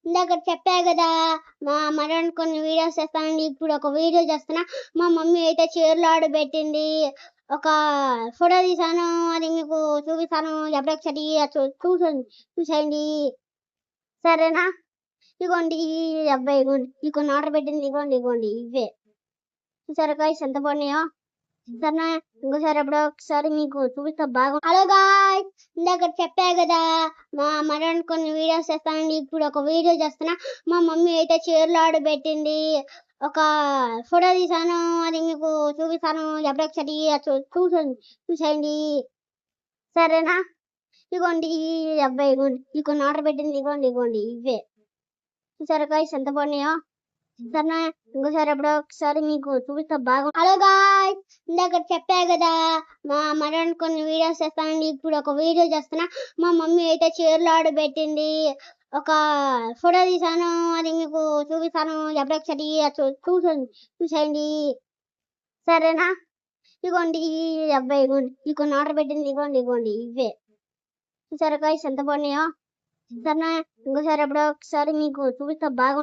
ఇందాక చెప్పా కదా మా మరణ్ కొన్ని వీడియోస్ చేస్తానండి. ఇప్పుడు ఒక వీడియో చేస్తున్నా. మా మమ్మీ అయితే చీరలు ఆర్డర్ పెట్టింది. ఒక ఫోటో తీసాను, అది మీకు చూపిస్తాను. ఎప్పుడొకసారి చూసేయండి సరేనా. ఇగోండి ఈ అబ్బాయి, ఇగోండి ఈ కొన్ని ఆర్డర్ పెట్టింది. ఇగోండి ఇవే చూసారా గాయ్స్ ఎంత బాగున్నాయో. సరేనా, ఇంకోసారి ఎప్పుడో ఒకసారి మీకు చూపిస్తా బాగా. హలో గాయ్స్, ఇందాక చెప్పా కదా మా మరణ్ కొన్ని వీడియోస్ చేస్తానండి. ఇప్పుడు ఒక వీడియో చేస్తున్నా. మా మమ్మీ అయితే చీరలు ఆర్డర్ పెట్టింది. ఒక ఫోటో తీసాను, అది మీకు చూపిస్తాను. ఎప్పుడొకసారి చూసేయండి సరేనా. ఇగోండి ఈ అబ్బాయి, ఇగోండి ఈ కొన్ని ఆర్డర్ పెట్టింది. ఇగోండి ఇవే చూసారా గాయ్స్ ఎంత బాగున్నాయో. సరేనా, ఇంకోసారి ఎప్పుడో ఒకసారి మీకు చూపిస్తా బాగా. హలో గాయ్స్, ఇందాక చెప్పా కదా మా మరణ్ కొన్ని వీడియోస్ చేస్తానండి. ఇప్పుడు ఒక వీడియో చేస్తున్నా. మా మమ్మీ అయితే చీరలు ఆర్డర్ పెట్టింది. ఒక ఫోటో తీసాను, అది మీకు చూపిస్తాను. ఎప్పుడొకసారి చూసేయండి సరేనా. ఇగోండి ఈ అబ్బాయి, ఇగోండి ఈ కొన్ని ఆర్డర్ పెట్టింది. ఇగోండి ఇవే చూసారా గాయ్స్ ఎంత బాగున్నాయో. సరేనా, ఇంకోసారి ఎప్పుడో ఒకసారి మీకు చూపిస్తా బాగా.